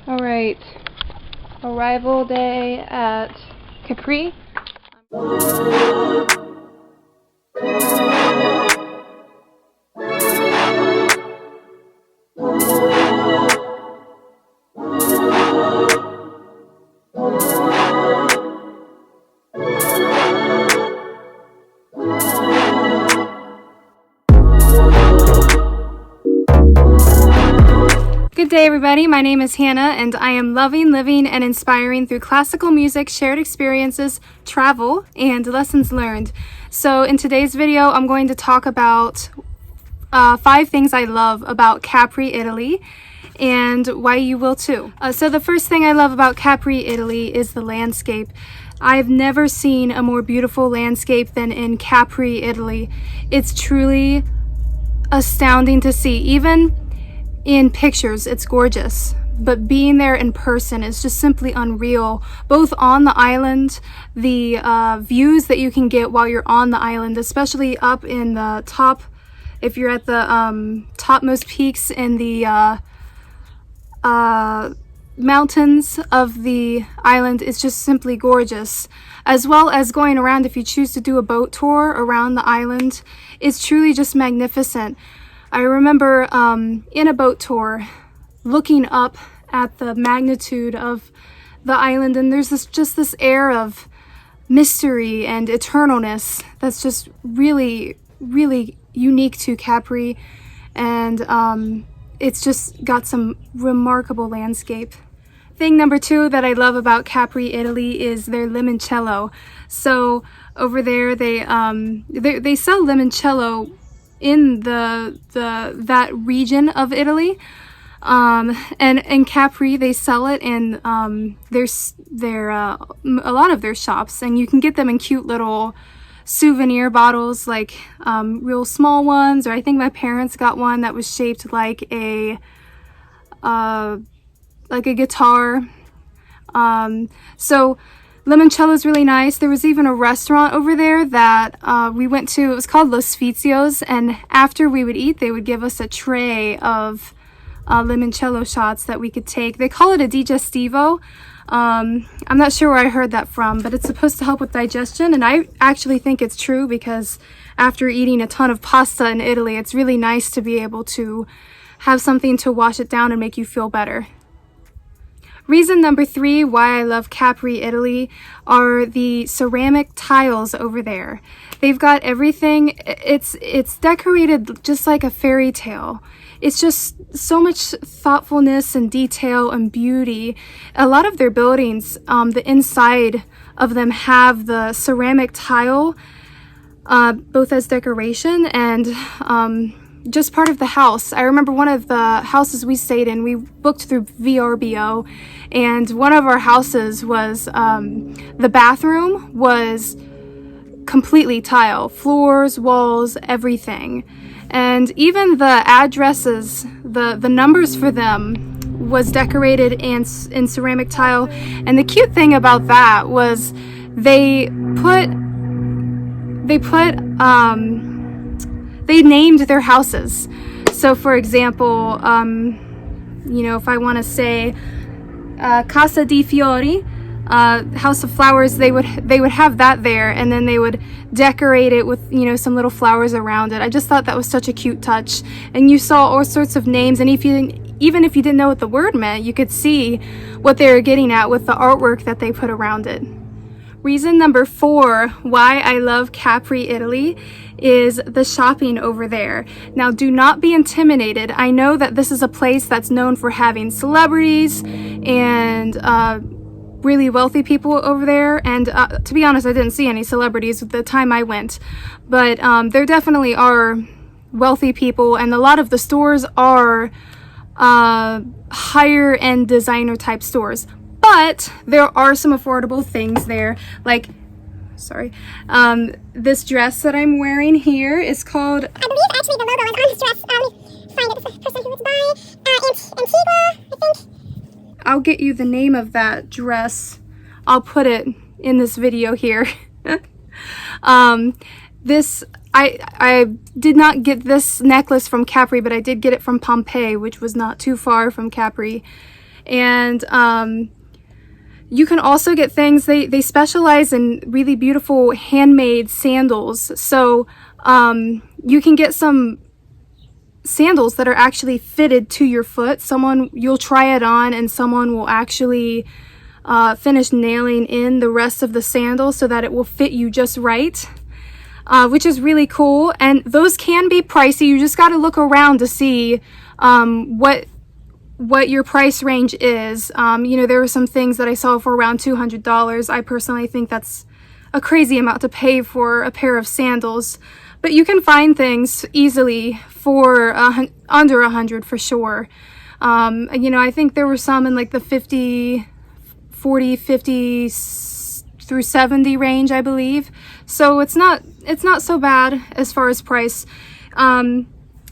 Alright, arrival day at Capri. Good day, everybody. My name is Hannah, and I am loving, living, and inspiring through classical music, shared experiences, travel, and lessons learned. So in today's video, I'm going to talk about 5 things I love about Capri, Italy, and why you will too. So the first thing I love about Capri, Italy is the landscape. I've never seen a more beautiful landscape than in Capri, Italy. It's truly astounding to see. Even in pictures, it's gorgeous, but being there in person is just simply unreal. Both on the island, the views that you can get while you're on the island, especially up in the top, if you're at the topmost peaks in the mountains of the island, is just simply gorgeous. As well as going around, if you choose to do a boat tour around the island, it's truly just magnificent. I remember in a boat tour looking up at the magnitude of the island, and there's just this air of mystery and eternalness that's just really, really unique to Capri, and it's just got some remarkable landscape. Thing number 2 that I love about Capri, Italy is their limoncello. So over there they sell limoncello in that region of Italy, and in Capri they sell it in there's a lot of their shops, and you can get them in cute little souvenir bottles, like real small ones, or I think my parents got one that was shaped like a guitar. So limoncello is really nice. There was even a restaurant over there that we went to. It was called Los Sfizios, and after we would eat, they would give us a tray of limoncello shots that we could take. They call it a digestivo. I'm not sure where I heard that from, but it's supposed to help with digestion, and I actually think it's true, because after eating a ton of pasta in Italy, it's really nice to be able to have something to wash it down and make you feel better. Reason number 3 why I love Capri, Italy are the ceramic tiles over there. They've got everything. It's decorated just like a fairy tale. It's just so much thoughtfulness and detail and beauty. A lot of their buildings, the inside of them have the ceramic tile, both as decoration and just part of the house. I remember one of the houses we stayed in, we booked through VRBO, and one of our houses was, the bathroom was completely tile. Floors, walls, everything. And even the addresses, the numbers for them was decorated in ceramic tile. And the cute thing about that was they named their houses. So for example, if I want to say Casa di Fiori, House of Flowers, they would have that there, and then they would decorate it with some little flowers around it. I just thought that was such a cute touch. And you saw all sorts of names, and even if you didn't know what the word meant, you could see what they were getting at with the artwork that they put around it. Reason number 4 why I love Capri, Italy is the shopping over there. Now, do not be intimidated. I know that this is a place that's known for having celebrities and really wealthy people over there, and to be honest, I didn't see any celebrities the time I went, but there definitely are wealthy people, and a lot of the stores are higher end designer type stores. But there are some affordable things there, like, this dress that I'm wearing here is called, I believe actually the logo is on this dress. Find it, the person who it's by, Antigua, I think. I'll get you the name of that dress. I'll put it in this video here. I did not get this necklace from Capri, but I did get it from Pompeii, which was not too far from Capri. And you can also get things, they specialize in really beautiful handmade sandals. So you can get some sandals that are actually fitted to your foot. You'll try it on and someone will actually finish nailing in the rest of the sandal so that it will fit you just right, which is really cool. And those can be pricey. You just got to look around to see what your price range is. You know, there were some things that I saw for around $200. I personally think that's a crazy amount to pay for a pair of sandals, but you can find things easily for under $100 for sure. You know, I think there were some in like the 50 through 70 range, I believe. So it's not so bad as far as price.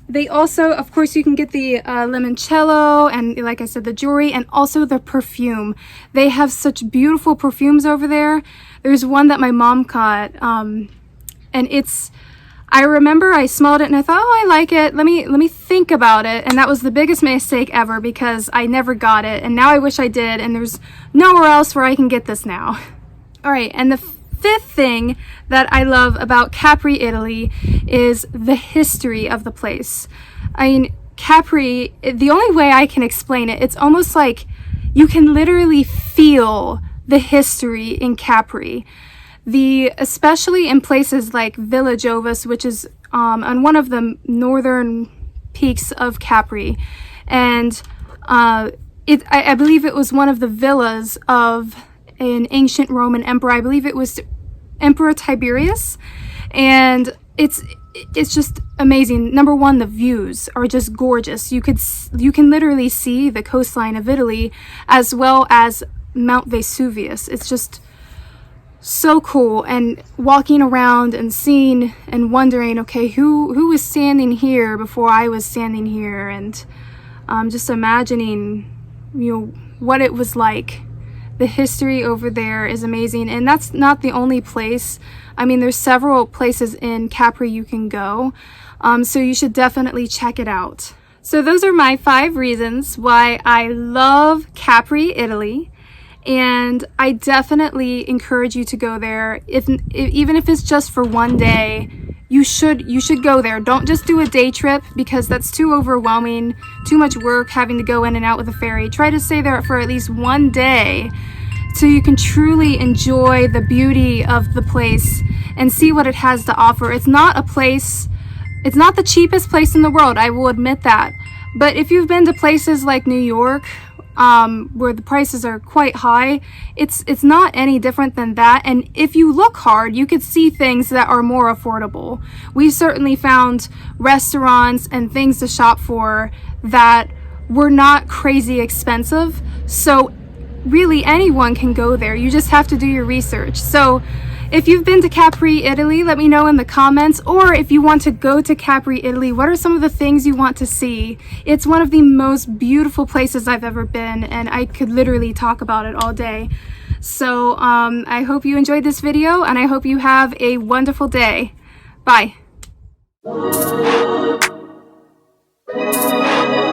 They also, of course, you can get the limoncello and, like I said, the jewelry and also the perfume. They have such beautiful perfumes over there. There's one that my mom got, and I remember I smelled it and I thought, oh, I like it. Let me think about it. And that was the biggest mistake ever because I never got it. And now I wish I did. And there's nowhere else where I can get this now. All right. And the fifth thing that I love about Capri, Italy is the history of the place. I mean, Capri, the only way I can explain it, it's almost like you can literally feel the history in Capri. Especially in places like Villa Jovis, which is on one of the northern peaks of Capri, and I believe it was one of the villas of an ancient Roman emperor. I believe it was Emperor Tiberius, and it's just amazing. Number one, the views are just gorgeous. You can literally see the coastline of Italy as well as Mount Vesuvius. It's just so cool. And walking around and seeing and wondering, okay, who was standing here before I was standing here, and just imagining, you know, what it was like. The history over there is amazing, and that's not the only place. I mean, there's several places in Capri you can go, so you should definitely check it out. So those are my 5 reasons why I love Capri, Italy. And I definitely encourage you to go there. Even if it's just for one day, you should go there. Don't just do a day trip because that's too overwhelming, too much work having to go in and out with a ferry. Try to stay there for at least one day so you can truly enjoy the beauty of the place and see what it has to offer. It's not the cheapest place in the world, I will admit that. But if you've been to places like New York, where the prices are quite high, it's not any different than that. And if you look hard, you could see things that are more affordable. We certainly found restaurants and things to shop for that were not crazy expensive. So really anyone can go there. You just have to do your research. So if you've been to Capri, Italy, let me know in the comments. Or if you want to go to Capri, Italy, what are some of the things you want to see? It's one of the most beautiful places I've ever been, and I could literally talk about it all day. So I hope you enjoyed this video, and I hope you have a wonderful day. Bye.